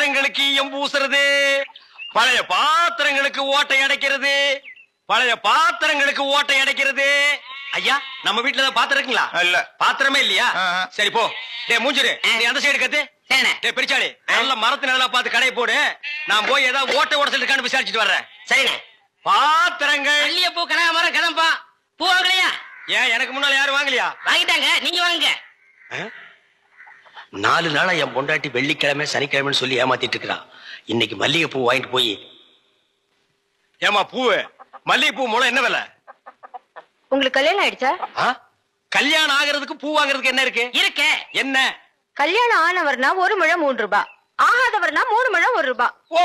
பாத்திரங்களுக்கு எம்பூசுறது, பழைய பாத்திரங்களுக்கு ஓட்டை அடைக்கிறது, பழைய பாத்திரங்களுக்கு ஓட்டை அடைக்கிறது. ஐயா, நம்ம வீட்டுல பாத்திரம் இருக்குங்களா? இல்ல. பாத்திரமே இல்லையா? சரி போ. டே மூஞ்சிரு, நீ அந்த சைடு கத்து. டே பெரிச்சாளி, நல்ல மரத்து நல்லா பார்த்து கடையை போடு. நான் போய் ஏதாவது ஓட்டை உடச்சல் இருக்கான்னு விசாரிச்சுட்டு வர்றேன். சரிண்ணே. பாத்திரங்கள் மல்லிகைப்பூ, கனகாமரம், கதம்பா பூ வாங்கலையா? ஏன் எனக்கு முன்னால யாரும் வாங்கலையா? வாங்கிட்டாங்க, நீங்க வாங்குங்க. 4 நாளா என் பொண்டாட்டி வெள்ளிக்கிழமை சனிக்கிழமைன்னு சொல்லி ஏமாத்திட்டு இருக்கிறான். இன்னைக்கு மல்லிகை பூ வாங்கிட்டு போய். ஏமா பூவு, மல்லிகை பூ மூலம் என்ன விலை? உங்களுக்கு கல்யாணம் ஆயிடுச்சா? கல்யாணம் ஆகிறதுக்கு பூ வாங்குறதுக்கு என்ன இருக்கு? இருக்கு. என்ன? கல்யாணம் ஆனவர்னா 1 முழம் 3 ரூபாய், ஆகாதவர்னா 3 முழம் 1 ரூபாய். ஓ,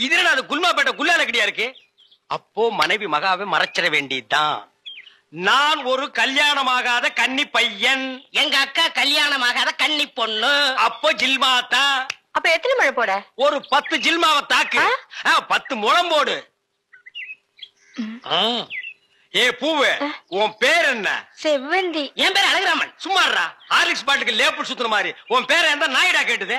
இது அது குல்மாப்பேட்டை குல்லால கடியா இருக்கு. அப்போ மனைவி மகாவை மறைச்சிட வேண்டியதுதான். நான் ஒரு கல்யாணமாகாத கன்னி பையன், எங்க அக்கா கல்யாணமாகாத கன்னி பொண்ணு. அப்போ ஜில்மாத்தா. அப்ப எத்தனை முழம் போட? ஒரு 10 ஜில்மாவை தாக்கு. 10 முழம் போடு. ஏ பூவு, உன் பேர் என்ன? செவ்வந்தி. என் பேர் அழகுராமன். சும்மாறா, ஹார்லிக்ஸ் பாட்டுக்கு லேபிள் சுத்துற மாதிரி. உன் பேரை எந்த நாயிடா கேட்டுது?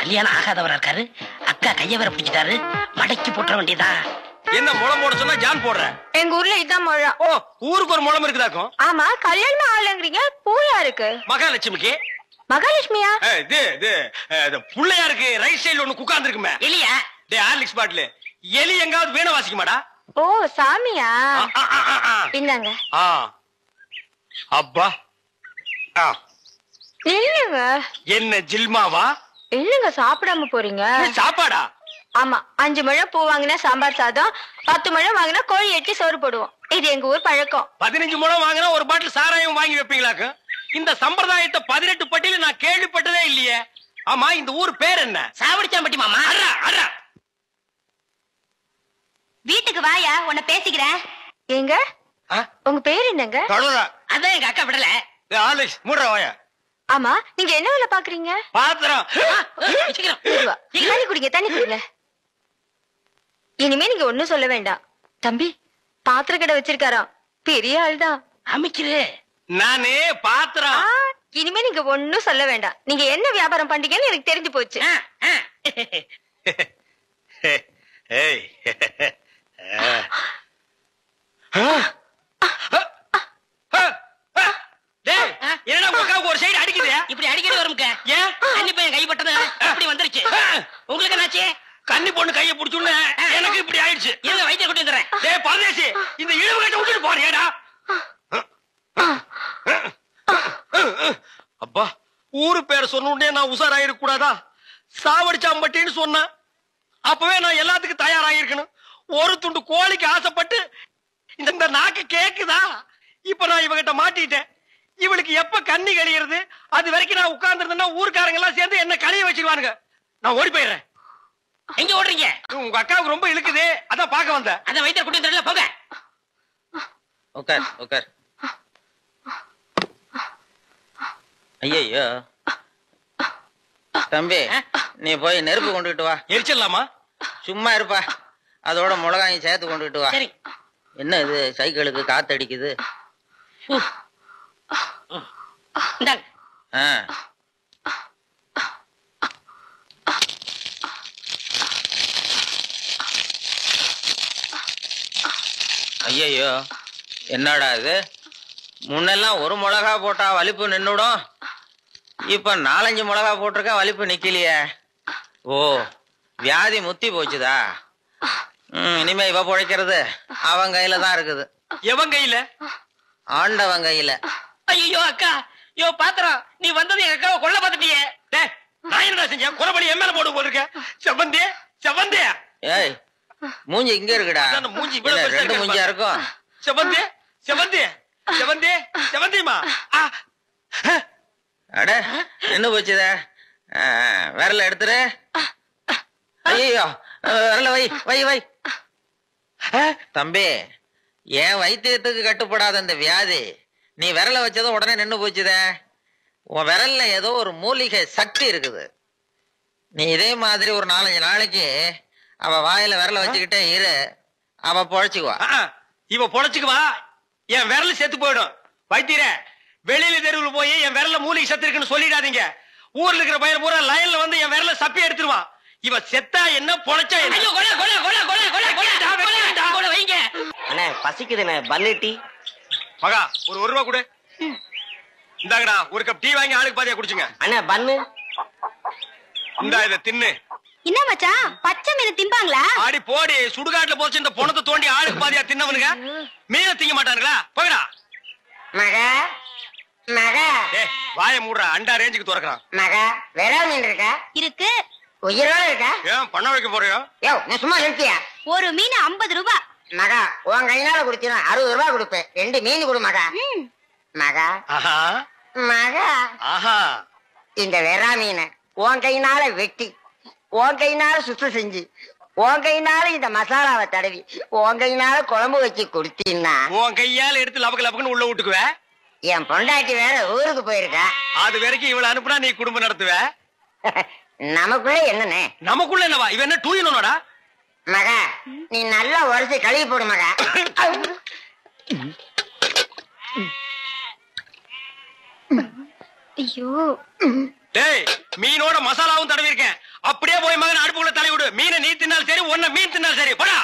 கல்யாணம் ஆகாதவரா இருக்காரு, அக்கா கைய வேற பிடிச்சிட்டாரு, மடக்கி போட்டுற வேண்டியதா. என்ன முளம் போட சொன்னா ஜான் போடுற? எங்க ஊர்ல இதான் முழம். ஓ, ஊருக்கு ஒரு முளம் இருக்குதாக்கும். ஆமா, கல்யாணம் ஆகலங்கிறீங்க, பூயா இருக்கு. மகாலட்சுமிக்கு. மகாலட்சுமியா? புள்ளையாருக்கு ரைட் சைடுல ஒண்ணு உட்கார்ந்து இருக்குமே. எலியா? டே ஹார்லிக்ஸ் பாட்டில் எலி எங்காவது வீணை வாசிக்குமாடா? ஓ, சாமியா? இந்தாங்க. அப்பா இல்லங்க. என்ன ஜில்மாவா? இல்லங்க, சாப்பிடாம போறீங்க. சாப்பாடா? ஆமா, 5 முழம் பூ வாங்கினா சாம்பார் சாதம், 10 முழம் வாங்கினா கோழி எட்டி சோறு போடுவோம். இது எங்க ஊர் பழக்கம். 15 முழம் வாங்கினா ஒரு பாட்டில் சாராயம் வாங்கி வைப்பீங்களாக்கு? இந்த சம்பிரதாயத்தை 18 பட்டியல நான் கேள்விப்பட்டதே இல்லையே. ஆமா, இந்த ஊர் பேர் என்ன? சாவடிச்சாம்பட்டி மாமா. வீட்டுக்கு வாயா, உன்னை பேசிக்கிறேன். எங்க உங்க பேர் என்னங்க? அதான் எங்க அக்கா விடல. வாயா. ஆமா, நீங்க என்ன வேலை பாக்குறீங்க? பாத்திரம். தண்ணி குடிங்க, தண்ணி குடிங்க. இனிமே நீங்க ஒண்ணும் சொல்ல வேண்டாம். தம்பி, பாத்திர கடை வச்சிருக்காராம், பெரிய ஆள்தான். அமைக்கிறே நானே பாத்திரம். இனிமே நீங்க ஒண்ணும் சொல்ல வேண்டாம். நீங்க என்ன வியாபாரம் பண்றீங்கன்னு எனக்கு தெரிஞ்சு போச்சு. என்னடா உனக்கு ஒரு சைடு அடிக்குது? இப்படி அடிக்கடி வரும்க்க. ஏன்? கன்னி பையன் கைப்பட்டது இப்படி வந்துருச்சு. உங்களுக்கு என்னாச்சு? கன்னி பொண்ணு கையை பிடிச்சுன்னு எனக்கு இப்படி ஆயிடுச்சு. இருங்க, வைத்தியர் கூட்டி வந்துடுறேன். டேய் பரதேசி, இந்த இழுவு கட்ட விட்டுட்டு போறியாடா? அப்பா, ஊரு பேர் சொன்ன உடனே நான் உசாராயிருக்க கூடாதா? சாவடிச்சாம்பட்டின்னு சொன்னேன். அப்பவே நான் எல்லாத்துக்கும் தயாராகிருக்கணும். ஒரு துண்டு கோழிக்கு ஆசைப்பட்டு இந்த நாக்கு கேக்குதா? இப்ப நான் இவகிட்ட மாட்டிட்டேன். இவளுக்கு எப்ப கண்ணி கழிகிறது? அது வரைக்கும் நான் உட்கார்ந்து இருந்தேன்னா ஊருக்காரங்க எல்லாம் சேர்ந்து என்ன கழிய வச்சிருவானுங்க. நான் ஓடி போயிடுறேன். எங்க ஓடுறீங்க? உங்க அக்காவுக்கு ரொம்ப இழுக்குது, அதான் பாக்க வந்தேன். அதான் வைத்தியர் கூட்டி வந்துடல, போங்க. உட்கார் உட்கார். ஐயோ தம்பி, நீ போய் நெருப்பு கொண்டுகிட்டு வா. எரிச்சிடலாமா? சும்மா இருப்பா, அதோட மிளகாயும் சேர்த்து கொண்டுகிட்டு வா. சரி. என்ன இது, சைக்கிளுக்கு காத்தடிக்குது? ஐயோ, என்னடா இது? முன்னெல்லாம் ஒரு மிளகா போட்டா வலிப்பு நின்னுடும், இப்ப 4-5 மிளகா போட்டிருக்கா, வலிப்பு நிக்கலையே. ஓ, வியாதி முத்தி போச்சுதா? இனிமே இவ பொழைக்கிறது அவன் கையில தான் இருக்குது. எவன் கையில? ஆண்டவன் கையில. ஐயோ அக்கா, யோ பாத்திரம், நீ வந்தது எங்க அக்காவை கொல்ல பார்த்துட்டியே. நான் என்னடா செஞ்சேன்? கொலைபடி என் மேல போட்டு போட்டிருக்கேன். செவந்தே செவந்தே. ஏய், மூஞ்சி இங்க இருக்குடா. மூஞ்சி 2 மூஞ்சியா இருக்கும். செவந்தே செவந்தே செவந்தே செவந்திமா. அட, என்ன போச்சுத? விரல எடுத்துரு. ஐயோ, விரல வை வை வை. தம்பி, என் வைத்தியத்துக்கு கட்டுப்படாத இந்த வியாதி நீ விரல வச்சதும் உடனே நின்னு போச்சுத. உன் விரல்ல ஏதோ ஒரு மூலிகை சக்தி இருக்குது. நீ இதே மாதிரி ஒரு 4-5 நாளைக்கு அவ வாயில விரல வச்சுக்கிட்டே இரு, அவ பொழைச்சுக்குவா. இவ பொழைச்சுக்குவா, என் விரல் செத்து போயிடும். வைத்தியரே, வெளியில தெருவில் போய் என் விரல மூலிகை சத்து இருக்குன்னு சொல்லிடாதீங்க. ஊர்ல இருக்கிற பையன் பூரா லைன்ல வந்து என் விரல சப்பி எடுத்துருவான். இவ செத்தா என்ன பொழைச்சா என்ன? ஐயோ கொலை கொலை கொலை கொலை கொலை கொலை கொலை வைங்க. அண்ணே பசிக்குதுண்ணே, பன்னு டீ. மகா ஒரு 1 ரூபா கொடு. இந்தாங்கடா ஒரு கப் டீ வாங்கி ஆளுக்கு பாதியா குடிச்சுங்க. அண்ணே பன்னு. இந்தா இத தின்னு. என்ன மச்சான் பச்சை மீன் திம்பாங்களா? ஆடி போடி, சுடுகாட்டுல போச்சு இந்த பொணத்தை தோண்டி ஆளுக்கு பாதியா தின்னவனுங்க மீனை திங்க மாட்டானுங்களா? போகடா. மகா மகா டேய் வாயை மூடுறா, அண்டா ரேஞ்சுக்கு துறக்குறான். மகா வேற மீன் இருக்கா? இருக்கு. உயிரோட இருக்கா? ஏன் பண்ண வைக்க போறியோ? யோ நீ சும்மா நிறுத்தியா? ஒரு மீன் 50 ரூபாய். மகா உன் கையினால குடுத்தீங்கன்னா 60 ரூபாய் கொடுப்பேன். 2 மீன் கொடு மகா. மகா ஆஹா மகா ஆஹா. இந்த வெறா மீனை உன் கையினால வெட்டி, உன் கையினால சுத்தம் செஞ்சு, உன் கையினால இந்த மசாலாவை தடவி, உன் கையினால குழம்பு வச்சு கொடுத்தீங்கன்னா உன் கையால எடுத்து லபக்கு லபக்குன்னு உள்ள விட்டுக்குவ. என் பொண்டாட்டி வேற ஊருக்கு போயிருக்கா. அது வரைக்கும் இவள அனுப்புனா நீ குடும்பம் நடத்துவ. நமக்குள்ள என்னண்ணே? நமக்குள்ள என்னவா? இவன் என்ன டூயினோடா? மகா நீ நல்லா உரைச்சு கழுவி போடு மகா. ஐயோ டேய் மீனோட மசாலாவும் தடவி இருக்கேன். அப்படியே போய் மகன் அடுப்புக்குள்ள தலை விடு. மீனை நீ தின்னாலும் சரி, ஒன்ன மீன் தின்னாலும் சரி. போடா.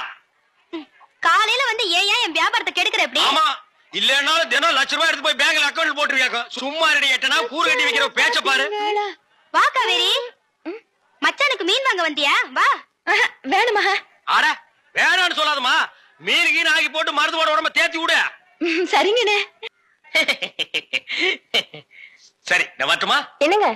காலையில வந்து ஏன் என் வியாபாரத்தை கெடுக்கிற எப்படி? ஆமா இல்லன்னாலும் தினம் லட்ச ரூபாய் எடுத்து போய் பேங்க்ல அக்கௌண்ட் போட்டுருவியாக்க. சும்மா ரெடி எட்டனா கூறு கட்டி வைக்கிற பேச்ச பாரு. வா காவேரி, மச்சானுக்கு மீன் வாங்க வந்தியா? வா. வேணுமா? ஆட வேணான்னு சொல்லாதமா. மீன் கீன் ஆகி போட்டு மருந்து போட உடம்ப தேத்தி விடு. சரிங்கண்ணே. சரி நான் வரட்டுமா? என்னங்க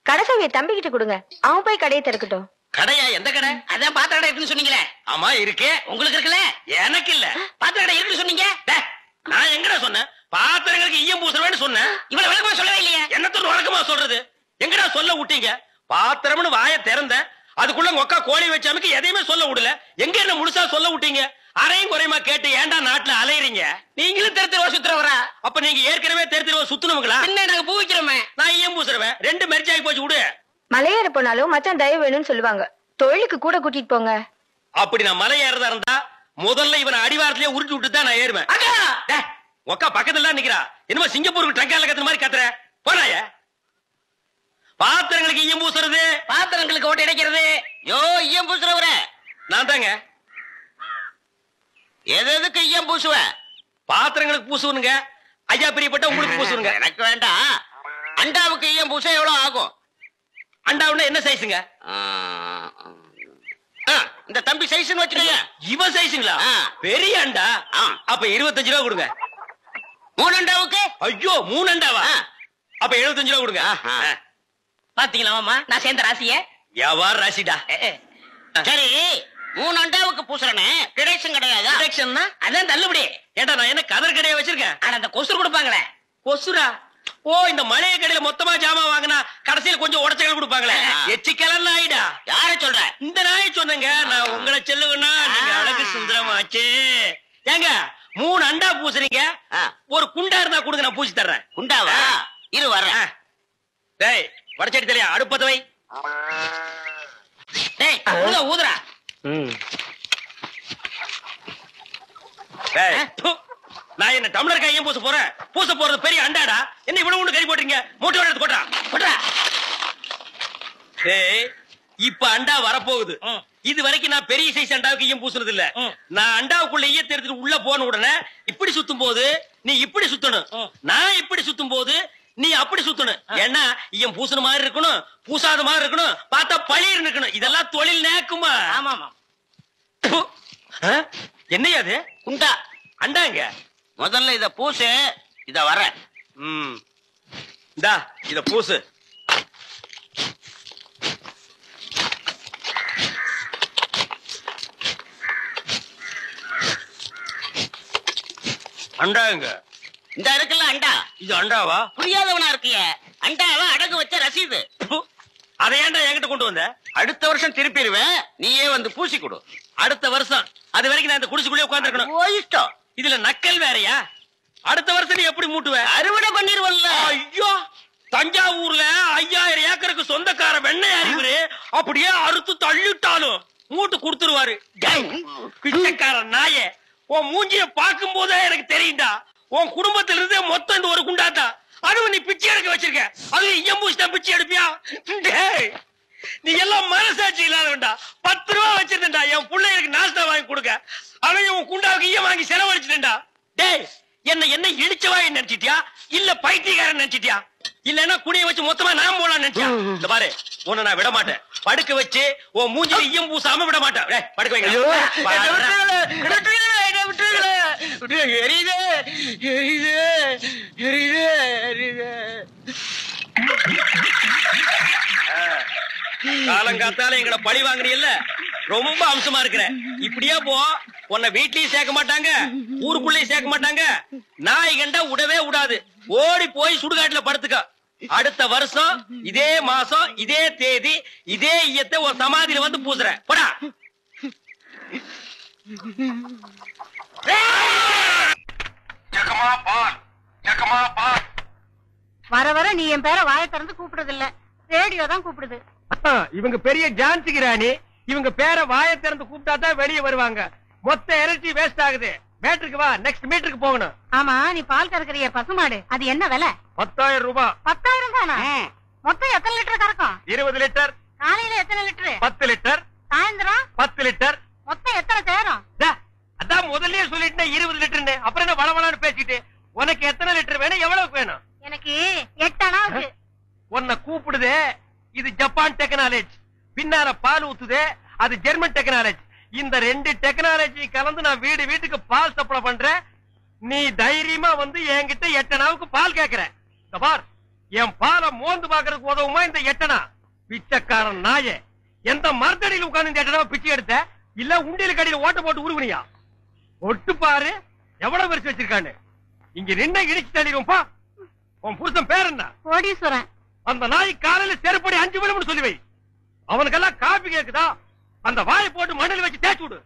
கடைசாவிய தம்பிக்கிட்ட கொடுங்க, அவன் போய் கடையை திறக்கட்டும். கடையா? எந்த கடை? அதான் பாத்திர கடை இருக்குன்னு சொன்னீங்களே. ஆமா இருக்கே. உங்களுக்கு இருக்குல்ல? எனக்கு இல்ல. பாத்திர கடை இருக்குன்னு சொன்னீங்க. டேய், நான் எங்கடா சொன்னேன்? பாத்திரங்களுக்கு ஈயம் பூசுறவேன்னு சொன்னேன். இவ்வளவு விளக்கமா சொல்லவே இல்லையே. என்னத்தோட வழக்கமா சொல்றது? எங்கடா சொல்ல விட்டீங்க? பாத்திரம்னு வாய திறந்தேன், அதுக்குள்ள உங்க அக்கா கோழி வச்சாமுக்கு எதையுமே சொல்ல விடல. எங்க என்ன முழுசா சொல்ல விட்டீங்க? அரையும் குறையுமா கேட்டு ஏன்டா நாட்டுல அலையறீங்க? நீங்களும் தெரு தெருவா சுத்துறவரா? அப்ப நீங்க ஏற்கனவே தெரு சுத்துனவங்களா? என்ன நாங்க பூ வைக்கிறோமே. நான் ஈயம் பூசுறவன். 2 மெரிச்சு ஆகி போச்சு விடு. மலையேற போனாலும் மச்சான் தயவு வேணும்னு சொல்லுவாங்க. தொழிலுக்கு கூட கூட்டிட்டு போங்க. அப்படி நான் மலை ஏறதா இருந்தா முதல்ல இவனை அடிவாரத்திலேயே உருட்டி விட்டு தான் நான் ஏறுவேன். டேய், உக்கா பக்கத்துல தான் நிக்கிறா. என்னமோ சிங்கப்பூருக்கு ட்ரங்கால கத்துற மாதிரி கத்துற. போறாய. பாத்திரங்களுக்கு ஈயம் பூசுறது, பாத்திரங்களுக்கு ஓட்டு இடைக்கிறது. யோ ஈயம் பூசுறவர நான் தாங்க. எதுக்கு ஈயம் பூசுவ? பாத்திரங்களுக்கு பூசுவனுங்க. ஐயா பிரியப்பட்ட உங்களுக்கு பூசுவனுங்க. எனக்கு வேண்டாம். அண்டாவுக்கு ஈயம் பூச எவ்வளவு ஆகும்? அண்டாவுன்னா என்ன சைஸுங்க? இந்த தம்பி சைஸ்னு வச்சுக்கோங்க. இவன் சைஸுங்களா? பெரிய அண்டா. அப்ப 25 ரூபா கொடுங்க. 3 அண்டாவுக்கு? ஐயோ 3 அண்டாவா? அப்ப 75 ரூபா கொடுங்க. பாத்தீங்களா மாமா நான் சேர்ந்த ராசிய? வியாபார ராசிடா. சரி 3 அண்டாவுக்கு பூசுறனே டிடக்ஷன் கிடையாது. டிடக்ஷன்னா அதான் தள்ளுபடி. ஏண்டா நான் என்ன கதர் கடையா வச்சிருக்கேன்? ஆனா அந்த கொசுறு கொடுப்பாங்களே. கொசுரா? ஓ இந்த மளிகை கடையில மொத்தமா ஜாமான் வாங்கினா கடைசியில கொஞ்சம் உடச்சல் கொடுப்பாங்களே, எச்சிக்கலன் நாயிடா. யார சொல்ற? இந்த நாய் சொன்னங்க. நான் உங்களை செல்லுவேன்னா நீங்க அழகு சுந்தரமாச்சு. ஏங்க 3 அண்டா பூசுறீங்க, ஒரு குண்டா இருந்தா கொடுங்க, நான் பூசி தர்றேன். குண்டாவா? இரு வர்றேன். டேய் வடச்சடி தலையா அடுப்பத்த வை. டேய் ஊதுறா. டேய் நான் என்ன டம்ளர் கையும் பூச போறேன்? பூச போறது பெரிய அண்டாடா. என்ன இவ்வளவு ஒண்ணு கை போட்டீங்க? மூட்டை எடுத்து கொட்டா கொட்டா. டேய் இப்ப அண்டா வரப்போகுது. இது வரைக்கும் நான் பெரிய சைஸ் அண்டாவுக்கு ஈயம் பூசுனது இல்ல. நான் அண்டாவுக்குள்ள ஈயத்தை எடுத்துட்டு உள்ள போன உடனே இப்படி சுத்தும் போது நீ இப்படி சுத்தணும், நான் இப்படி சுத்தும் போது நீ அப்படி சுத்தணும். ஏன்னா ஈயம் பூசுன மாதிரி இருக்கணும், பூசாத மாதிரி இருக்கணும், பார்த்தா பழிர் இருக்கணும். இதெல்லாம் தொழில் நேக்குமா? ஆமாமா. என்னையா அது? குண்டா அண்டாங்க. முதல்ல இத பூசு. இத வர. இந்தா இத பூசு. அண்டாங்க. இந்த இருக்குல்ல அண்டா. இது அண்டாவா? புரியாதவனா இருக்கிய. அண்டாவா அடகு வச்ச ரசீது. அதை ஏன்டா என்கிட்ட கொண்டு வந்த? அடுத்த வருஷம் திருப்பிடுவேன், நீயே வந்து பூசி கொடு. அடுத்த வருஷம்? அது வரைக்கும் நான் இந்த குடிசுக்குள்ளே உட்கார்ந்து இருக்கணும். இஷ்டம். இதுல நக்கல் வேறையா? அடுத்த வருஷம் நீ எப்படி மூட்டுவ? அறுவடை பண்ணிருவல்ல. ஐயோ தஞ்சாவூர்ல 5000 ஏக்கருக்கு சொந்தக்கார வெண்ணெய் அறிவுரு அப்படியே அறுத்து தள்ளிட்டாலும் மூட்டு கொடுத்துருவாரு. பிச்சைக்கார நாயே, உன் மூஞ்சிய பார்க்கும் போதே எனக்கு தெரியும்டா உன் குடும்பத்தில இருந்தே மொத்தம் இந்த ஒரு குண்டாட்டா. அதுவும் நீ பிச்சை எடுக்க வச்சிருக்க, அதுவும் இயம்பூசி தான் பிச்சை எடுப்பியா? டேய், நீ எல்லாம் மனசாட்சி இல்லாதவன்டா. 10 ரூபா வச்சிருந்தா என் பிள்ளைகளுக்கு நாஸ்தா வாங்கி கொடுக்க, அவன் உன் குண்டாவுக்கு ஈயம் வாங்கி செலவழிச்சிட்டா. டேய், என்ன இடிச்சவாய் நினைச்சிட்டியா இல்ல பைத்தியக்காரன் நினைச்சிட்டியா? இல்லன்னா குடிய வச்சு மொத்தமா நான் போலாம் நினைச்சியா? இந்த பாரு, உன்னை நான் விட மாட்டேன். படுக்க வச்சு உன் மூஞ்சில ஈயம் பூசாம விட மாட்டேன். டேய், படுக்க வைங்க. காலங்காத்தால எங்களை பழி வாங்குறீல்ல, ரொம்ப அம்சமா இருக்கிற. இப்படியே போ, உன்னை வீட்லயும் சேர்க்க மாட்டாங்க, ஊருக்குள்ளயும் சேர்க்க மாட்டாங்க. நாய் கண்டா விடவே விடாது. ஓடி போய் சுடுகாட்டுல படுத்துக்க. அடுத்த வருஷம் இதே மாசம் இதே தேதி இதே ஈயத்தை ஒரு சமாதியில வந்து பூசுற. போடா. வர வர நீ என் பேரை வாயை திறந்து கூப்பிடுறது இல்ல, ரேடியோ தான் கூப்பிடுது. இவங்க பெரிய ஜான்சி ராணி, இவங்க பேரை வாயை திறந்து கூப்பிட்டா தான் வெளியே வருவாங்க. மொத்த எனர்ஜி வேஸ்ட் ஆகுது. மேட்ருக்கு வா, நெக்ஸ்ட் மீட்டருக்கு போகணும். ஆமா, நீ பால் கறக்குறிய பசுமாடு, அது என்ன விலை? 10,000 ரூபாய். 10,000 தானா? மொத்தம் எத்தனை லிட்டர் கறக்கும்? 20 லிட்டர். காலையில எத்தனை லிட்டர்? 10 லிட்டர். சாயந்தரம் 10 லிட்டர். மொத்தம் எத்தனை சேரும்? அதான் முதல்லயே சொல்லிட்டேன் 20 லிட்டர்னு. அப்புறம் என்ன வளவளான்னு பேசிட்டு? உனக்கு எத்தனை லிட்டர் வேணும், எவ்வளவு வேணும்? எனக்கு 8 அணாவுக்கு. உன்னை கூப்பிடுதே, இது ஜப்பான் டெக்னாலஜி. பின்னால பால் ஊத்துதே, அது ஜெர்மன் டெக்னாலஜி. இந்த 2 டெக்னாலஜி கலந்து நான் வீட்டுக்கு பால் சப்ளை பண்றேன். நீ தைரியமா வந்து என்கிட்ட 8 அணாவுக்கு பால் கேக்குற. பார், என் பாலை மோந்து பாக்குறதுக்கு உதவுமா இந்த 8 அணா? பிச்சைக்காரன் நாயே, எந்த மரத்தடியில் உட்கார்ந்து இந்த 8 அணாவை பிச்சை எடுத்த? இல்ல உண்டியல் கடையில ஓட்ட போட்டு உருவனியா? ஒட்டு பாரு எவ்வளவு வரிசை வச்சிருக்கான்னு. இங்க நின்ன இடிச்சு தள்ளிடுவோம்பா. உன் புருஷன் பேர் என்ன? கோடீஸ்வரன். அந்த நாய் காலையில செருப்படி 5 விழும்னு சொல்லி வை. அவனுக்கெல்லாம் காபி கேக்குதா? அந்த வாயை போட்டு மண்ணில் வச்சு தேய்ச்சு விடு.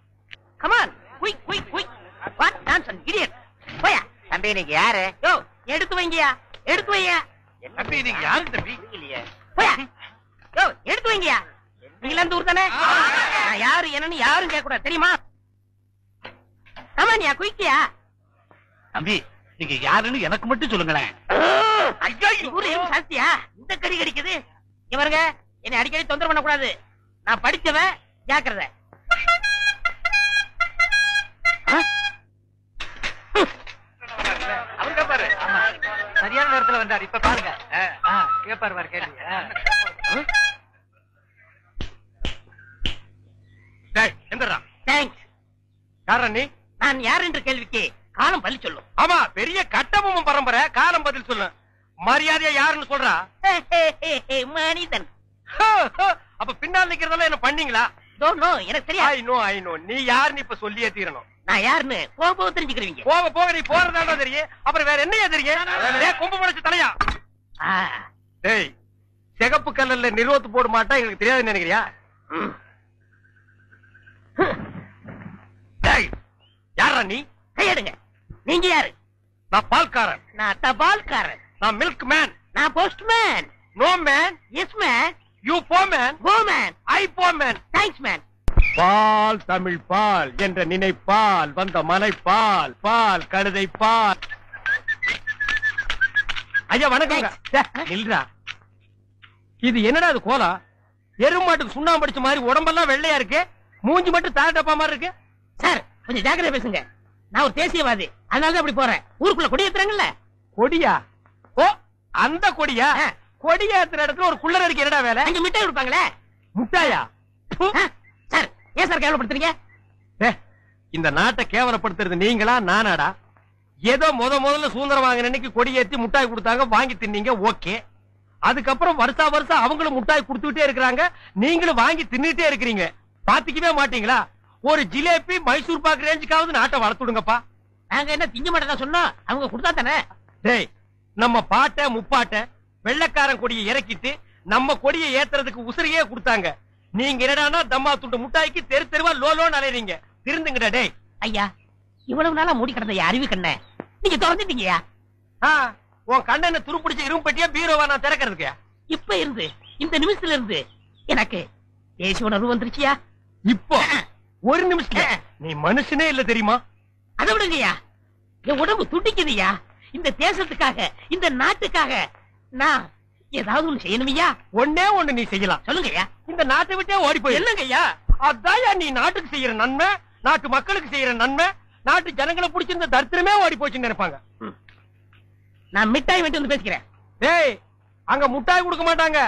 Come on, quick quick quick. What nonsense idiot. போயா. தம்பி, நீங்க யாரு? யோ, எடுத்து வைங்கயா, எடுத்து வையா. தம்பி, நீங்க யாரு தம்பி? போயா. யோ, எடுத்து வைங்கயா. நீங்க அந்த ஊர் தானே? நான் யாரு என்னன்னு யாரும் கேட்க கூடாது, தெரியுமா? கமான்யா, குயிக்கியா. தம்பி, நீங்க யாருன்னு எனக்கு மட்டும் சொல்லுங்களேன். ஐயோ, ஊரு எதுவும் சாஸ்தியா? இந்த கறி கடிக்குது. இவருங்க என்னை அடிக்கடி தொந்தரவு பண்ண கூடாது. நான் படிச்சவன், ஜாக்கிரதை. அவருக்கா பாரு, சரியான நேரத்துல வந்தாரு. இப்ப பாருங்க, கேப்பாரு பாரு கேள்வி. எந்தரா? தேங்க்ஸ். யாரா நீ? நான் யார் என்ற கேள்விக்கு காலம் பதில் சொல்லும். ஆமா, பெரிய கட்டபொம்மன் பரம்பரை, காலம் பதில் சொல்லு. மரியாதையா யாருன்னு சொல்றா? மனிதன். அப்ப பின்னால் நிக்கிறதெல்லாம் என்ன பண்ணீங்களா? எனக்கு தெரியாது. ஐ நோ நீ யாருன்னு இப்ப சொல்லியே தீரணும். நான் யாருன்னு போக போக தெரிஞ்சுக்கிறீங்க. போக போக நீ போறதாண்டா தெரியும். அப்புறம் வேற என்னையா தெரியும்? கொம்பு முளைச்சு தலையா? டேய், சிகப்பு கல்லல்ல நிறுவத்து போட மாட்டா எங்களுக்கு தெரியாதுன்னு நினைக்கிறியா? டேய், யாரா நீ? கையெடுங்க. நீங்க யாரு? நான் பால்காரன். நான் தபால்காரன். நான் மில்க் மேன். நான் postman. No man. Yes man. You போ மேன். Go man. ஐ போ மேன். Thanks man. பால் தமிழ் பால் என்ற நினைப்பால் வந்த மலை பால், பால் கழுதை பால். ஐயா வணக்கம். இல்லடா, இது என்னடா இது கோலா? எருமாட்டுக்கு சுண்ணாம்பு அடிச்ச மாதிரி உடம்பெல்லாம் வெள்ளையா இருக்கு, மூஞ்சி மட்டும் தாழ்டப்பா மாதிரி இருக்கு. சார், கொஞ்சம் ஜாக்கிரதை பேசுங்க. நான் ஒரு தேசியவாதி, அதனாலதான் அப்படி போறேன். ஊருக்குள்ள கொடி ஏத்துறாங்கல்ல. கொடியா? ஓ, அந்த கொடியா? கொடியா ஏத்துற இடத்துல ஒரு குள்ளர் அடிக்க என்னடா வேலை? அங்க மிட்டாய் கொடுப்பாங்களே. முட்டாயா? சார், ஏன் சார் கேவலப்படுத்துறீங்க? இந்த நாட்டை கேவலப்படுத்துறது நீங்களா நானாடா? ஏதோ முதல்ல சுதந்திரம் வாங்கின அன்னைக்கு கொடி ஏத்தி முட்டாய் கொடுத்தாங்க, வாங்கி தின்னீங்க, ஓகே. அதுக்கப்புறம் வருஷம் அவங்களும் முட்டாய் கொடுத்துட்டே இருக்கிறாங்க, நீங்களும் வாங்கி தின்னுட்டே இருக்கிறீங்க. பாத்துக்கவே மாட்டீங்களா? ஒரு ஜிலேபி மைசூர் பாக்கு ரேஞ்சுக்காவது நாட்டை வளர்த்துடுங்கப்பா. நாங்க என்ன திங்க மாட்டேதான் சொன்னோம், அவங்க கொடுத்தா தானே. டேய், நம்ம பாட்ட முப்பாட்ட வெள்ளக்காரன் கொடியை இறக்கிட்டு நம்ம கொடியை ஏத்துறதுக்கு உசிரியே கொடுத்தாங்க. நீங்க என்னடானா தம்மா துண்டு முட்டாய்க்கு தெரு தெருவா லோலோன்னு அலையறீங்க. திருந்துங்கடா. டேய் ஐயா, இவ்வளவு நாளா மூடி கிடந்த அறிவு கண்ண நீங்க திறந்துட்டீங்கயா. உன் கண்ணனை துருப்பிடிச்ச இரும்பட்டியா பீரோவா நான் திறக்கிறதுக்கு? இப்ப இருந்து இந்த நிமிஷத்துல இருந்து எனக்கு தேசிய உணர்வு வந்துருச்சியா. இப்போ ஒரு நிமிஷம் நீ மனுஷனே இல்ல தெரியுமா? அதை விடுங்கய்யா, என் உடம்பு துடிக்குதுயா. இந்த தேசத்துக்காக இந்த நாட்டுக்காக நான் ஏதாவது ஒண்ணு செய்யணுமையா? ஒண்ணே ஒண்ணு நீ செய்யலாம். சொல்லுங்கய்யா. இந்த நாட்டை விட்டே ஓடி போய். என்னங்கய்யா? அதான் நீ நாட்டுக்கு செய்யற நன்மை, நாட்டு மக்களுக்கு செய்யற நன்மை, நாட்டு ஜனங்களை பிடிச்சிருந்த தரித்திரமே ஓடி போச்சுன்னு நினைப்பாங்க. நான் மிட்டாய் வெட்டி வந்து பேசிக்கிறேன். டேய், அங்க முட்டாய் கொடுக்க மாட்டாங்க.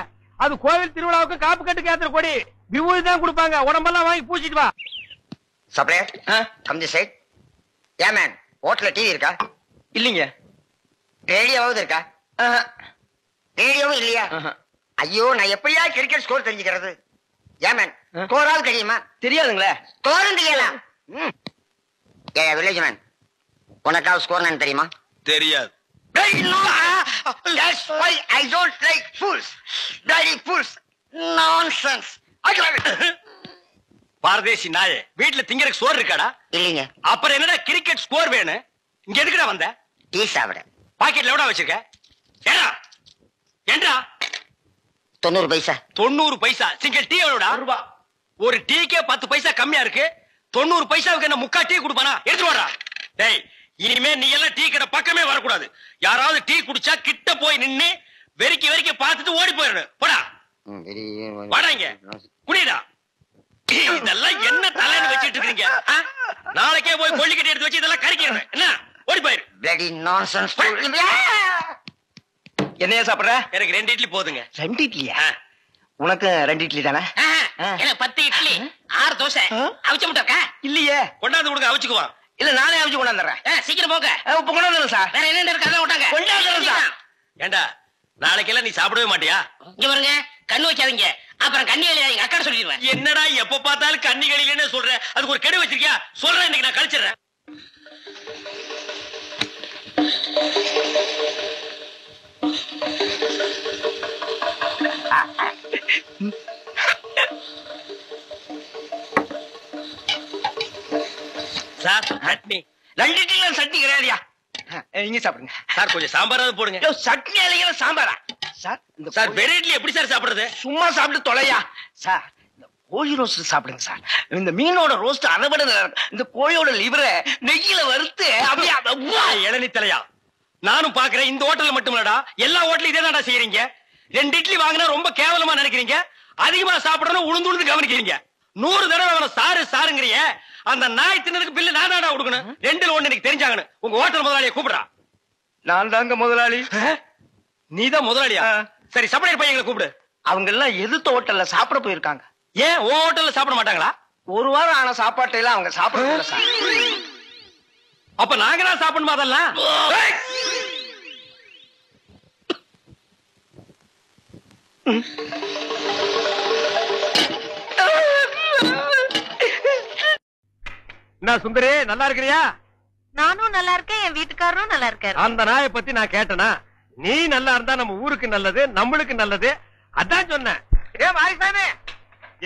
அது கோவில் திருவிழாவுக்கு காப்பு கட்டுக்கு ஏத்துற கொடி. விபூதி தான் கொடுப்பாங்க. உடம்பெல்லாம் வாங்கி பூச்சிட்டு வா. Supplier come the side. ஏ மேன், ஹோட்டல்ல டிவி இருக்கா? இல்லீங்க. ரேடியோவாவது இருக்கா? ரேடியோவும் இல்லையா? ஐயோ, நான் எப்படியா கிரிக்கெட் ஸ்கோர் தெரிஞ்சுக்கிறது? ஏ மேன், ஸ்கோராவது தெரியுமா? தெரியாதுங்களே. ஸ்கோரும் தெரியலாம். ஏ வில்லேஜ் மேன், உனக்காவது ஸ்கோர் நான் தெரியுமா? தெரியாது. That's why I don't like fools. Bloody fools. Nonsense. பாரதேசி நாயே, வீட்டுல திங்கறதுக்கு சோறு இருக்காடா? இல்லைங்க. அப்புறம் என்னடா கிரிக்கெட் ஸ்கோர் வேணும்? இங்க எதுக்குடா வந்த? டீ சாப்பிட. பாக்கெட்ல எவ்வளவு வச்சிருக்க? ஏண்டா 90 பைசா. 90 பைசா. Single tea எவ்வளவுடா? ரூபா. ஒரு டீக்கே 10 பைசா கம்மியா இருக்கு. 90 பைசாவுக்கு என்ன முக்கா டீ குடுப்பானா? எடுத்து வாடா. டேய், இனிமே நீ எல்லாம் டீ கடை பக்கமே வரக்கூடாது. யாராவது டீ குடிச்சா கிட்ட போய் நின்னு வெறிக்கி பார்த்துட்டு ஓடி போயிடணும். போடா வாடா, இங்க குடிடா. இதெல்லாம் என்ன தலைன்னு வச்சிட்டு இருக்கீங்க? நாளைக்கே போய் கொள்ளிக்கட்டி எடுத்து வச்சு இதெல்லாம் கறிக்கிறேன். என்ன ஓடி போயிரு. Bloody nonsense. என்னையா சாப்பிடுற? எனக்கு 2 இட்லி போதுங்க. 2 இட்லியா? உனக்கு 2 இட்லி தானே? எனக்கு 10 இட்லி 6 தோசை அவிச்ச முட்டை இருக்கா? இல்லையே. கொண்டாந்து கொடுங்க, அவிச்சுக்குவான். இல்ல, நானே அவிச்சு கொண்டாந்துறேன். சீக்கிரம் போங்க. இப்ப கொண்டாந்துறேன் சார். வேற என்ன இருக்கு அதான் விட்டாங்க. கொண்டாந்துறேன் சார். ஏண்டா, நாளைக்கெல்லாம் நீ சாப்பிடவே மாட்டியா? இங்க பாருங்க, கண்ணு வைக்காதீங்க. அப்புறம் கண்ணி எழுதாதீங்க, அக்கா சொல்லிடுவேன். என்னடா எப்ப பார்த்தாலும் கன்னிகளிலே சொல்ற? அதுக்கு ஒரு கெடு வச்சிருக்கியா? சொல்றேன், இன்னைக்கு நான் கழிச்சிடுறேன். சார், சட்னி. 2 இட்லி சட்னி கிடையாதுயா. இங்க சாப்பிடுங்க சார், கொஞ்சம் சாம்பாராவது போடுங்க. சட்னி அலைகிற சாம்பாரா சார்? இந்த சார், வெறும் இட்லி எப்படி சார் சாப்பிடுறது? சும்மா சாப்பிட்டு தொலையா சார். இந்த கோழி ரோஸ்ட் சாப்பிடுங்க சார். இந்த மீனோட ரோஸ்ட் அதை விட இந்த கோழியோட லிவரை நெய்யில வறுத்து அப்படியே. இளநி தலையா, நானும் பாக்குறேன். இந்த ஹோட்டல்ல மட்டும் இல்லடா, எல்லா ஹோட்டலும் இதே தான்டா செய்யறீங்க. 2 இட்லி வாங்கினா ரொம்ப கேவலமா நினைக்கிறீங்க. அதிகமா சாப்பிடணும் உளுந்து கவனிக்கிறீங்க. 100 தடவை அவனை சாருங்கிறிய. அந்த நாய் தின்னதுக்கு பில்லு நான் தான்டா கொடுக்கணும். 2ல 1 எனக்கு தெரிஞ்சாங்கன்னு உங்க ஹோட்டல் முதலாளியை கூப்பிடுறா. நான் தாங்க முதலாளி. நீதான் முதலாளியா? சரி, சப்ளையர் பையங்களை கூப்பிடு. அவங்க எல்லாம் எதிர்த்த ஹோட்டல்ல சாப்பிட போயிருக்காங்க. ஏன் உன் ஹோட்டல்ல சாப்பிட மாட்டாங்களா? 1 வாரம் ஆன சாப்பாட்டை எல்லாம் அவங்க சாப்பிட சார். அப்ப நாங்க தான் சாப்பிடணுமா அதெல்லாம்? என்ன சுந்தரே, நல்லா இருக்கிறியா? நானும் நல்லா இருக்கேன், என் வீட்டுக்காரரும் நல்லா இருக்காரு. அந்த நாயை பத்தி நான் கேட்டனா? நீ நல்லா இருந்தா நம்ம ஊருக்கு நல்லது, நம்மளுக்கு நல்லது. அதான் சொன்னேன். வாய்சாமி,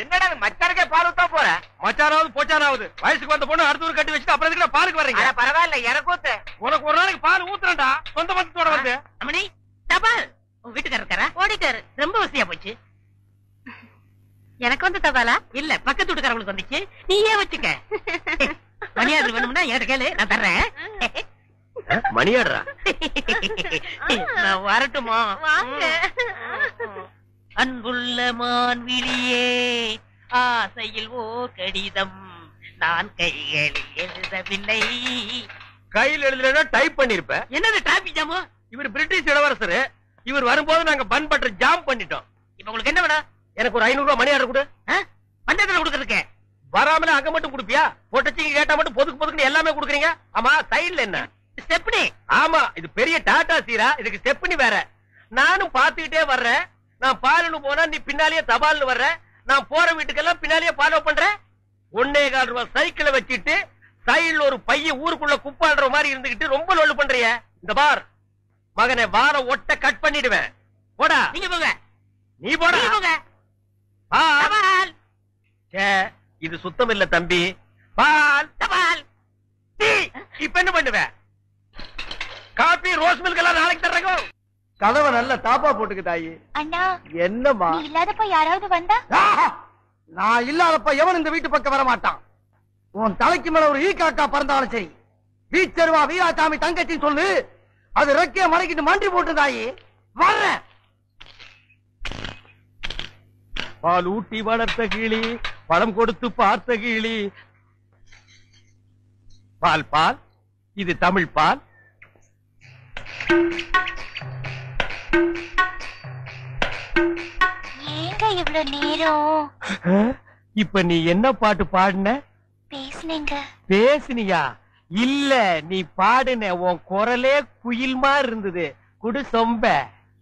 என்னடா மச்சானுக்கே பால் ஊத்தா போற? மச்சானாவது போச்சானாவது வயசுக்கு வந்த பொண்ணு அடுத்த ஊர் கட்டி வச்சுட்டு அப்புறம் எதுக்கு பாலுக்கு வர்றீங்க? பரவாயில்ல, எனக்கு ஊத்து. உனக்கு ஒரு நாளைக்கு பால் ஊத்துறேன்டா, சொந்த பந்தத்தோட வந்து. அம்மணி, தபால். உன் வீட்டுக்காரர் இருக்காரா? ஓடிட்டாரு. ரொம்ப வசதியா போச்சு. எனக்கு வந்து தபாலா? இல்ல, பக்கத்து வீட்டுக்காரங்களுக்கு வந்துச்சு. நீயே வச்சுக்க. மணியாடு வேணும்னா என்கிட்ட கேளு, நான் தர்றேன். மணியாடுறா? நான் வரட்டுமா? வாங்க. அன்புள்ள மான்விழியே, ஆசையில் ஓர் கடிதம் நான் கைகளில் எழுதவில்லை. கையில் எழுதுனா டைப் பண்ணிருப்ப. என்னது டிராபிக் ஜாமு? இவர் பிரிட்டிஷ் இளவரசர். இவர் வரும்போது நாங்க பன் பட்டர் ஜாம் பண்ணிட்டோம். இப்ப உங்களுக்கு என்ன வேணும்? எனக்கு ஒரு 500 ரூபாய் மணி ஆர்டர் கொடு. பண்டத்துல கொடுக்கறதுக்கு வராமல அங்க மட்டும் குடுப்பியா? பொட்டச்சிங்க கேட்டா மட்டும் பொதுக்கு எல்லாமே குடுக்குறீங்க. ஆமா, சைடுல என்ன? ஸ்டெப்னி. ஆமா, இது பெரிய டாடா சீரா, இதுக்கு ஸ்டெப்னி வேற. நானும் பாத்துக்கிட்டே வர்றேன். நான் பாலுன்னு போனா நீ பின்னாலேயே தபால்னு வர்ற. நான் போற வீட்டுக்கெல்லாம் பின்னாலேயே ஃபாலோ பண்றேன். 1.25 ரூபாய் சைக்கிளை வச்சிட்டு சைடுல ஒரு பைய ஊருக்குள்ள குப்பாடுற மாதிரி இருந்துகிட்டு ரொம்ப லொல்லு பண்றிய. இந்த பார் மகனை, வார ஒட்ட கட் பண்ணிடுவேன். போடா. நீங்க போங்க. நீ போடா. நீங்க போங்க. பால். இது சுத்தம் இல்ல தம்பி. பால். தபால். இப்ப என்ன பண்ணுவேன்? காபி, ரோஸ் மில்க் எல்லாம் நாளைக்கு தர்றேங்க. கதவை நல்ல தாப்பா போட்டுக்கு தாயி. அண்ணா, என்னம்மா? நீ இல்லாதப்ப யாராவது வந்தா? நான் இல்லாதப்ப எவன் இந்த வீட்டு பக்கம் வர மாட்டான். உன் தலைக்கு மேல ஒரு ஈ காக்கா பறந்தாலும் சரி, வீச்சருவா வீராசாமி தங்கச்சின்னு சொல்லு. அது ரெக்கைய மலைக்கிட்டு மண்டி போட்டு தாயி வர்றேன். பால் ஊட்டி வளர்த்த கிளி, பழம் கொடுத்து பார்த்த கிளி. பால் பால், இது தமிழ் பால். ஏங்க இவ்வளவு நேரம்? இப்ப நீ என்ன பாட்டு பாடுன? பேசுனீங்க. பேசுனியா? இல்ல, நீ பாடுன. உன் குரலே குயில் மாதிரி இருந்தது. குடு சொம்ப.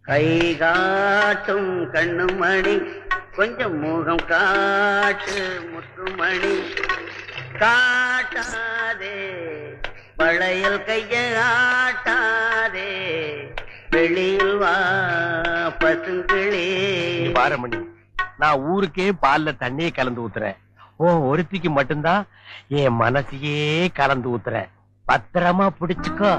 கை காட்டும் கண்ணுமணி, கொஞ்சம் முகம் காட்டு முத்துமணி. காட்டாதே வளையல் கைய ஆட்டாதே, வெளியில் வா பசுங்கிளே. பாரமணி, நான் ஊருக்கே பால்ல தண்ணியே கலந்து ஊத்துறேன். ஓ ஒருத்திக்கு மட்டும்தான் என் மனசையே கலந்து ஊத்துறேன். பத்திரமா பிடிச்சுக்கோ.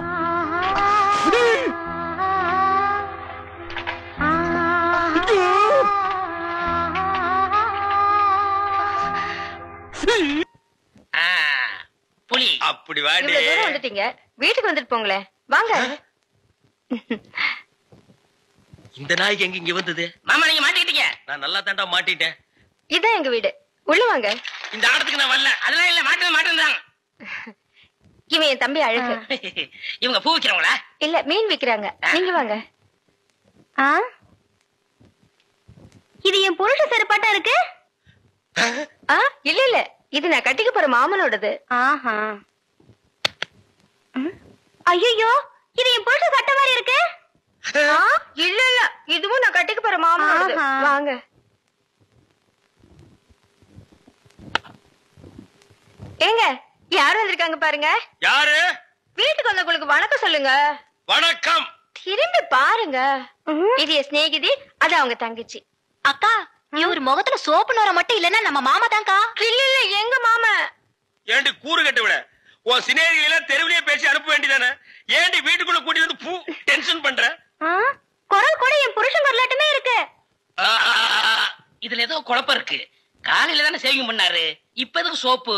புலி அப்படி வாடி. இவ்வளவு தூரம் வந்துட்டீங்க, வீட்டுக்கு வந்துட்டு போங்களே. வாங்க. இந்த நாய்க்கு எங்க இங்க வந்தது? மாமா நீங்க மாட்டிக்கிட்டீங்க. நான் நல்லா தாண்டா மாட்டிட்டேன். இதான் எங்க வீடு, உள்ள வாங்க. இந்த ஆடத்துக்கு நான் வரல. அதெல்லாம் இல்ல, மாட்டேன். இவன் என் தம்பி அழகு. இவங்க பூ விக்கிறவங்களா? இல்ல, மீன் விக்கிறாங்க. நீங்க வாங்க. இது என் புருஷ செருப்பாட்டா இருக்கு. இல்ல இல்ல, இது நான் கட்டிக்க போற மாமனோடது. ஐயோ, இது என் புருஷ சட்ட மாதிரி இருக்கு. இல்ல இல்ல, இதுவும் நான் கட்டிக்க போற மாமனோடது. வாங்க. ஏங்க, யாரும் வந்திருக்காங்க பாருங்க. யாரு? வீட்டுக்கு வந்தவங்களுக்கு வணக்கம் சொல்லுங்க. வணக்கம். திரும்பி பாருங்க. இது என் சிநேகிதி, அது அவங்க தங்கச்சி. அக்கா, இவர் முகத்துல சோப்பு நோர மட்டும் இல்லன்னா நம்ம மாமா தான்க்கா. இல்ல இல்ல, எங்க மாமா. ஏண்டி கூறு கட்டு விட? உன் சினேகிகளை தெருவிலேயே பேசி அனுப்ப வேண்டியதானே? ஏண்டி வீட்டுக்குள்ள கூட்டி வந்து பூ டென்ஷன் பண்ற? குரல் கூட என் புருஷன் வரலாட்டுமே இருக்கு. இதுல ஏதோ குழப்பம் இருக்கு. காலையில தானே சேவிங் பண்ணாரு, இப்ப எதுக்கு சோப்பு?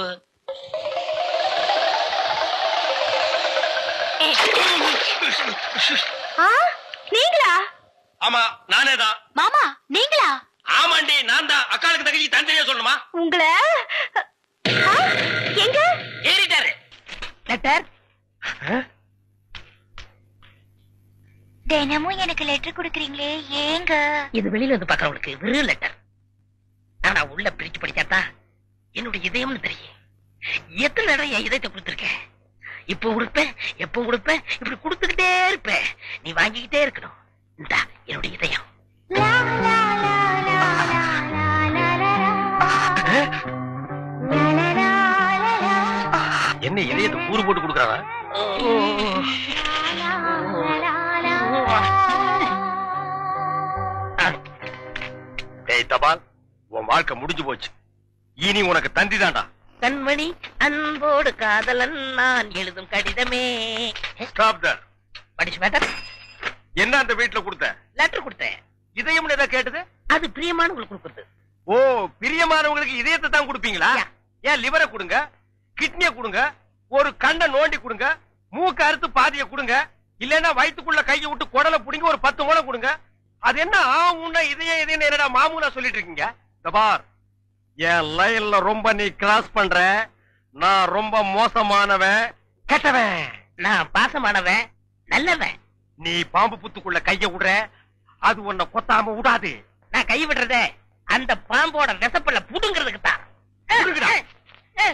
நீங்களா? ஆமா, நானேதான். மாமா நீங்களா? ஆமாண்டி, நான் தான். அக்காளுக்கு தங்கச்சி தனித்தனியா சொல்லணுமா? உங்களை எங்க ஏறிட்டாரு. லெட்டர். தினமும் எனக்கு லெட்டர் கொடுக்குறீங்களே, ஏங்க? இது வெளியில வந்து பாக்குறவங்களுக்கு வெறும் லெட்டர். ஆனா உள்ள பிரிச்சு படிச்சாதான் என்னுடைய இதயம்னு தெரியும். எத்தனை நேரம் என் இதயத்தை கொடுத்துருக்கேன். இப்ப உடுப்பேன், எப்ப உடுப்பேன், இப்படி கொடுத்துக்கிட்டே இருப்பேன். நீ வாங்கிக்கிட்டே இருக்கணும். இந்தா என்னுடைய இதயம். என்ன இதயத்தை கூறு போட்டு கொடுக்கறானா? ஏய் தபால், உன் வாழ்க்கை முடிஞ்சு போச்சு. இனி உனக்கு தந்தி தாண்டா. கண்மணி அன்போடு காதலன் நான் எழுதும் கடிதமே. Stop that. படிச்சு மேட்டர். என்ன அந்த வீட்டுல கொடுத்த? லெட்டர் கொடுத்தேன். இதயம்னு ஏதா கேட்டது? அது பிரியமானவங்களுக்கு கொடுக்குறது. ஓ, பிரியமானவங்களுக்கு இதயத்தை தான் கொடுப்பீங்களா? ஏன் லிவரை கொடுங்க, கிட்னிய கொடுங்க, ஒரு கண்ணை நோண்டி கொடுங்க, மூக்க அறுத்து பாதிய கொடுங்க, இல்லன்னா வயிற்றுக்குள்ள கையை விட்டு குடலை புடிங்க ஒரு 10 முளை கொடுங்க. அது என்ன ஆவுன்னா இதயம் இதயம் என்னடா மாமூலா சொல்லிட்டு இருக்கீங்க? தபார், என் லைன்ல ரொம்ப நீ கிராஸ் பண்ற. நான் ரொம்ப மோசமானவன், கெட்டவன். நான் பாசமானவன், நல்லவன். நீ பாம்பு புத்துக்குள்ள கைய விடுற, அது உன்னை கொத்தாம விடாது. நான் கை விடுறதே அந்த பாம்போட விசப்பல்ல புடுங்கிறதுக்கு தான்.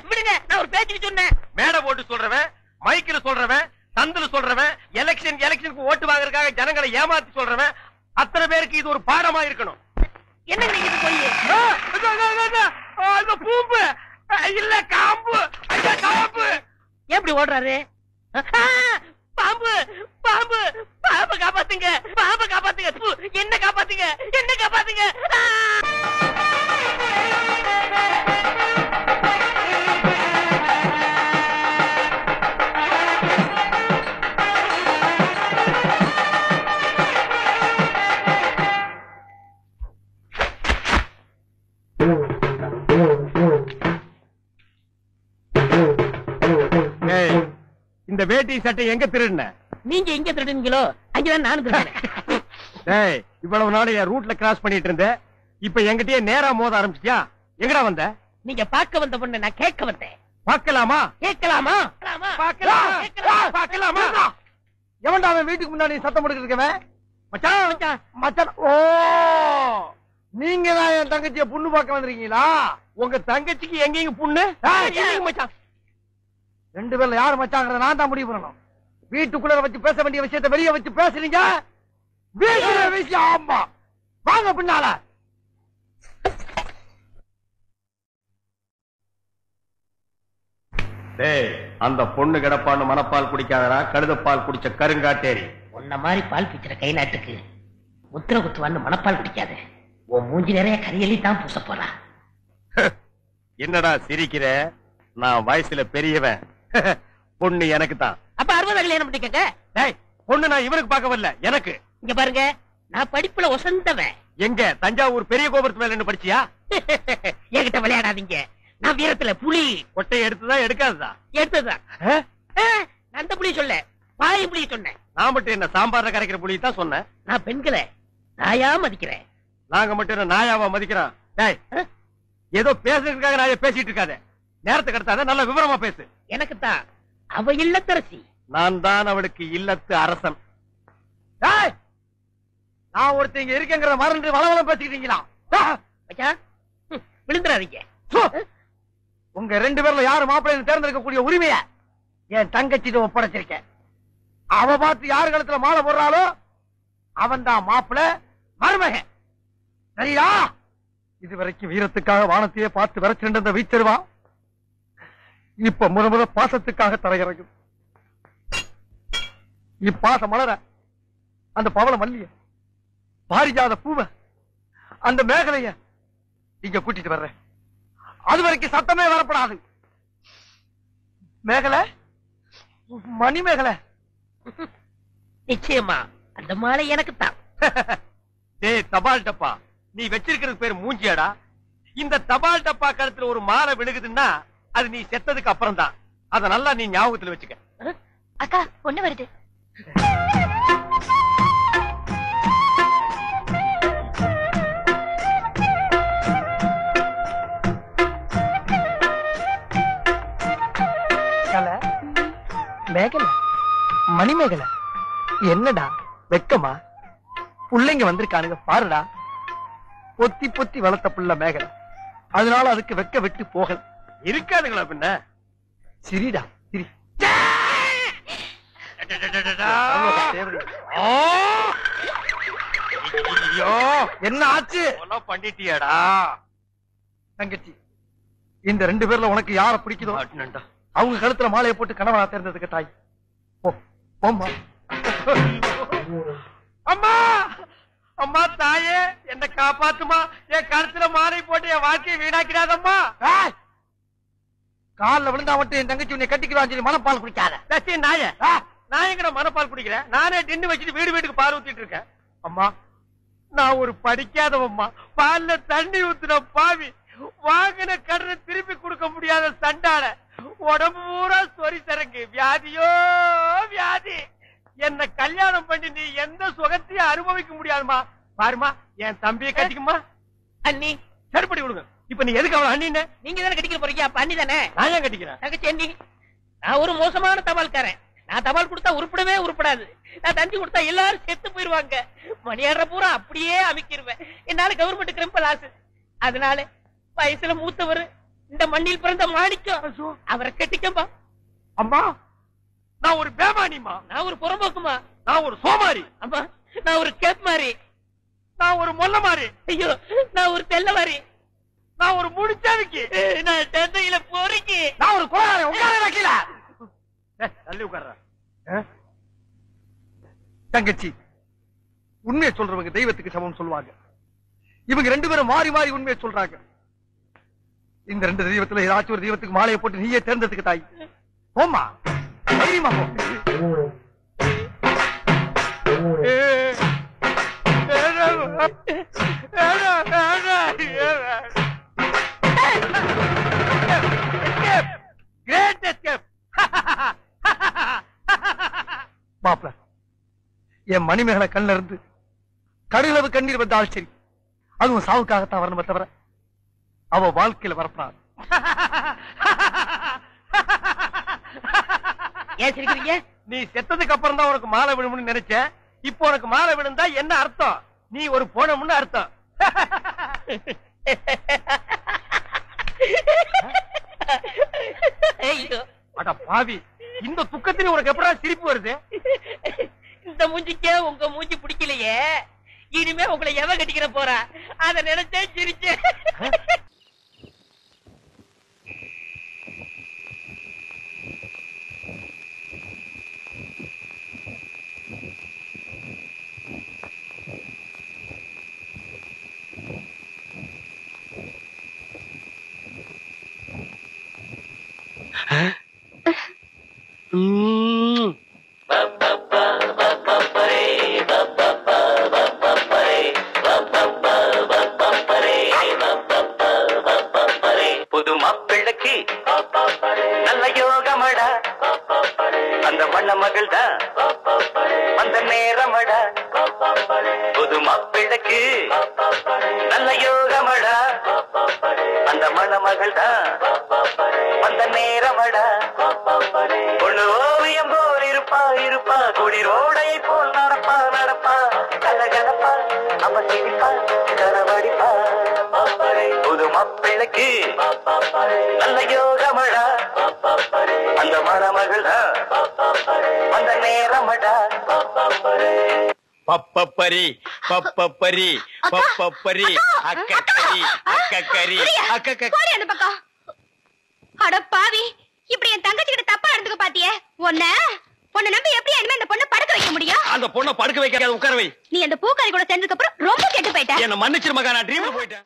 விடுங்க, நான் ஒரு பேச்சுக்கு சொன்னேன். மேடை போட்டு சொல்றவன், மைக்கில் சொல்றவன், சந்தில சொல்றவன், எலெக்ஷனுக்கு ஓட்டு வாங்குறதுக்காக ஜனங்களை ஏமாத்தி சொல்றவன், அத்தனை பேருக்கு இது ஒரு பாடமா இருக்கணும். என்ன நினைக்கிது போய்? பூம்பு இல்ல காம்பு, காம்பு. எப்படி ஓடுறாரு? பாம்பு பாம்பு பாம்பு காப்பாத்துங்க, பாம்பு காப்பாத்துங்க, என்ன காப்பாத்துங்க, என்ன காப்பாத்துங்க. இந்த வேட்டி சட்டை எங்க திருடுன? நீங்க எங்க திருடுனீங்களோ அங்கதான் நானும் திருடுறேன். டேய், இவ்வளவு நாள் என் ரூட்ல கிராஸ் பண்ணிட்டு இருந்தேன். இப்ப என்கிட்டயே நேரா மோத ஆரம்பிச்சிட்டியா? எங்கடா வந்த? நீங்க பார்க்க வந்த பொண்ணு நான் கேட்க வந்தேன். பார்க்கலாமா? கேட்கலாமா? பார்க்கலாமா? எவன்டா அவன் வீட்டுக்கு முன்னாடி சத்தம் போட்டுக்கிட்டு இருக்கவன்? மச்சான், மச்சான். ஓ, நீங்க தான் என் தங்கச்சிய புண்ணு பார்க்க வந்திருக்கீங்களா? உங்க தங்கச்சிக்கு எங்கேயும் புண்ணு? இல்லைங்க மச்சான். ரெண்டு பேர்ல யாரு மச்சாங்கிறத நான் தான் முடிவு பண்ணணும். வீட்டுக்குள்ள வச்சு பேச வேண்டிய விஷயத்தை வெளியே வச்சு பேசுறீங்க. வீட்டுல விஷயம். ஆமா, வாங்க பின்னால. டேய், அந்த பொண்ணு கிடப்பான்னு மனப்பால் குடிக்காதடா, கழுதப்பால் குடிச்ச கருங்காட்டேரி. உன்ன மாதிரி பால் பிச்சுற கை நாட்டுக்கு முத்திர குத்துவான்னு மனப்பால் குடிக்காது. உன் மூஞ்சி நிறைய கரியலி தான் பூச போறா. என்னடா சிரிக்கிற? நான் வயசுல பெரியவன். பொண்ணு எனக்கு தான். அப்ப 60 கல்யாணம் பண்ணிக்கங்க. டேய், பொண்ணு நான் இவனுக்கு பார்க்க வரல, எனக்கு. இங்க பாருங்க, நான் படிப்புல ஒசந்தவன். எங்க தஞ்சாவூர் பெரிய கோபுரத்து மேல என்ன படிச்சியா? என்கிட்ட விளையாடாதீங்க. நான் வீரத்துல புலி. கொட்டையை எடுத்துதான் எடுக்காதுதா? எடுத்ததுதான். அந்த புலி சொல்ல, பாய் புலி சொன்னேன். நான் மட்டும் என்ன சாம்பார்ல கரைக்கிற புலி தான் சொன்னேன். நான் பெண்களை நாயா மதிக்கிறேன். நாங்க மட்டும் என்ன நாயாவா மதிக்கிறோம்? டேய், ஏதோ பேசுறதுக்காக நாய பேசிட்டு இருக்காத. நேரத்துக்கு எடுத்தாத, நல்ல விவரமா பேசு. எனக்கு தான் அவ இல்லத்தரசி. நான் தான் அவளுக்கு இல்லத்து அரசன். டேய், நான் ஒருத்தங்க இருக்கேங்கிற மறந்து வளவளம் பேசிக்கிட்டீங்களா? விழுந்துறாதீங்க. உங்க ரெண்டு பேர்ல யாரு மாப்பிள்ளை தேர்ந்தெடுக்கக்கூடிய உரிமைய என் தங்கச்சிட்டு ஒப்படைச்சிருக்கேன். அவ பார்த்து யாரு கழுத்துல மாலை போடுறாளோ அவன் தான் மாப்பிள்ளை, மருமகன். சரியா? இதுவரைக்கும் வீரத்துக்காக வானத்தையே பார்த்து விரைச்சிருந்த வீச்சருவா இப்ப முத பாசத்துக்காக தரையிறங்கும். இப்பாச மலர அந்த பவள மல்லிய, பாரிஜாத பூவ, அந்த மேகலைய இங்க கூட்டிட்டு வர்றேன். அது வரைக்கும் சத்தமே வரப்படாது. மேகலை, மணி மேகலை. நிச்சயமா அந்த மாலை எனக்கு தான். டேய் தபால் டப்பா, நீ வச்சிருக்கிறது பேர் மூஞ்சியாடா. இந்த தபால் டப்பா கழுத்துல ஒரு மாலை விழுகுதுன்னா அது நீ செத்ததுக்கு அப்புறம் தான். அத நல்லா நீ ஞாபகத்துல வச்சுக்க. அக்கா, பொண்ணு வருது. மேகலை, மணிமேகலை, என்னடா வெக்கமா? புள்ளைங்க வந்திருக்கானுங்க பாருடா. பொத்தி பொத்தி வளர்த்த புள்ள மேகலை, அதனால அதுக்கு வெக்க விட்டு போகல. இருக்காதுங்களா பின்ன? சிரிடா சிரி. என்ன ஆச்சு? பண்ணிட்டியாடா தங்கச்சி, இந்த ரெண்டு பேர்ல உனக்கு யார பிடிக்குதோ அவங்க கழுத்துல மாலையை போட்டு கணவனா தேர்ந்ததுக்கு தாய். போம்மா. அம்மா, அம்மா தாயே, என்ன காப்பாத்துமா. என் கழுத்துல மாலை போட்டு என் வாழ்க்கையை வீணாக்கிறாதம்மா. காலில் விழுந்தா மட்டும் என் தங்கச்சி உன்னை கட்டிக்கிறான்னு சொல்லி மனப்பால் குடிக்காத. நாய, நான் எங்கட மனப்பால் குடிக்கிறேன்? நானே டின்னு வச்சுட்டு வீடு வீட்டுக்கு பால் ஊத்திட்டு இருக்கேன். அம்மா, நான் ஒரு படிக்காதவம்மா. பால்ல தண்ணி ஊத்துன பாவி, வாங்கின கடனை திருப்பி கொடுக்க முடியாத சண்டால, உடம்பு பூரா சொறி சரங்கு, வியாதியோ வியாதி. என்ன கல்யாணம் பண்ணி நீ எந்த சுகத்தையும் அனுபவிக்க முடியாதுமா. பாருமா, என் தம்பியை கட்டிக்குமா. அண்ணி சரிப்படி கொடுங்க. இப்ப நீ எதுக்கு அவன் அண்ணின்னு? நீங்க தானே கட்டிக்க போறீங்க, அப்ப அண்ணி தானே. நான் ஏன் கட்டிக்கிறேன்? தங்கச்சி அண்ணி, நான் ஒரு மோசமான தபால்காரன். நான் தபால் கொடுத்தா உருப்படவே உருப்படாது. நான் தந்தி கொடுத்தா எல்லாரும் செத்து போயிருவாங்க. மணியாடுற பூரா அப்படியே அமைக்கிருவேன். என்னால கவர்மெண்ட் கிரிம்பல் ஆசு. அதனால வயசுல மூத்தவர், இந்த மண்ணில் பிறந்த மாணிக்கம், அவரை கட்டிக்கம்பா. அம்மா, நான் ஒரு பேமானிமா. நான் ஒரு புறம்போக்குமா. நான் ஒரு சோமாரி. அம்மா, நான் ஒரு கேப் மாறி. நான் ஒரு மொல்ல மாறி. ஐயோ, நான் ஒரு தெல்ல மாறி. நான் ஒரு முடிச்சாவிக்கு. நான் தந்தையில போறீங்க. நான் ஒரு கோளாறு. உட்கார வைக்கல. தள்ளி உட்கார்ற. தங்கச்சி, உண்மையை சொல்றவங்க தெய்வத்துக்கு சமம் சொல்லுவாங்க. இவங்க ரெண்டு பேரும் மாறி மாறி உண்மையை சொல்றாங்க. இந்த ரெண்டு தெய்வத்துல ஏதாச்சும் ஒரு தெய்வத்துக்கு மாலையை போட்டு நீயே தேர்ந்ததுக்கு தாய். போம்மா, தைரியமா போ. Great escape. மாப்ள, மணிமேகலை கண்ணில இருந்து கடுகளவு கண்ணீர் வந்தால் சரி, அதுவும் சாவுக்காகத்தான் வரணுமே தவிர அவ வாழ்க்கையில வரப்படாது. ஏன் சிரிக்கிறீங்க? நீ செத்ததுக்கு அப்புறம் தான் உனக்கு மாலை விழும்னு நினைச்சேன். இப்போ உனக்கு மாலை விழுந்தா என்ன அர்த்தம்? நீ ஒரு போனம்னு அர்த்தம். அட பாவி, இந்த துக்கத்திலே உனக்கு எப்படா சிரிப்பு வருது? இந்த மூஞ்சிக்கே உங்க மூஞ்சி பிடிக்கலையே, இனிமே உங்களை எவ கட்டிக்கிற போறா அத நினைச்சே சிரிச்சேன். புது மாப்பிள்ளைக்கு நல்ல யோகமடா, அந்த மண்ண மகள்தா அந்த நேரமடா. புது மாப்பிள்ளைக்கு நல்ல யோகமடா, அந்த மண மகள்தா அந்த நேரமடா. பொண்ணு ஓவியம் போல் இருப்பா இருப்பா, குடிரோடையை போல் நடப்பா நடப்பா, கலகலப்பா அவ சிரிப்பா கரவடிப்பா. புது மாப்பிள்ளைக்கு நல்ல யோகமடா, அந்த மணமகளா அந்த நேரமடா. பப்பப்பரி பப்பப்பரி பப்பப்பரி அக்கக்கரி அக்கக்கரி போடி அந்த பக்கம். அட பாவி, இப்படி என் தங்கச்சி கிட்ட தப்பா நடந்துக்க பாத்தியே. உன்னை நம்பி எப்படி இனிமே அந்த பொண்ணை படுக்க வைக்க முடியும்? அந்த பொண்ணை படுக்க வைக்காத, உட்கார வை. நீ அந்த பூக்காரி கூட சேர்ந்ததுக்கு அப்புறம் ரொம்ப கெட்டு போயிட்ட. என்ன மன்னிச்சிரு மகா, நான் ட்ரீம்ல போயிட்டேன்.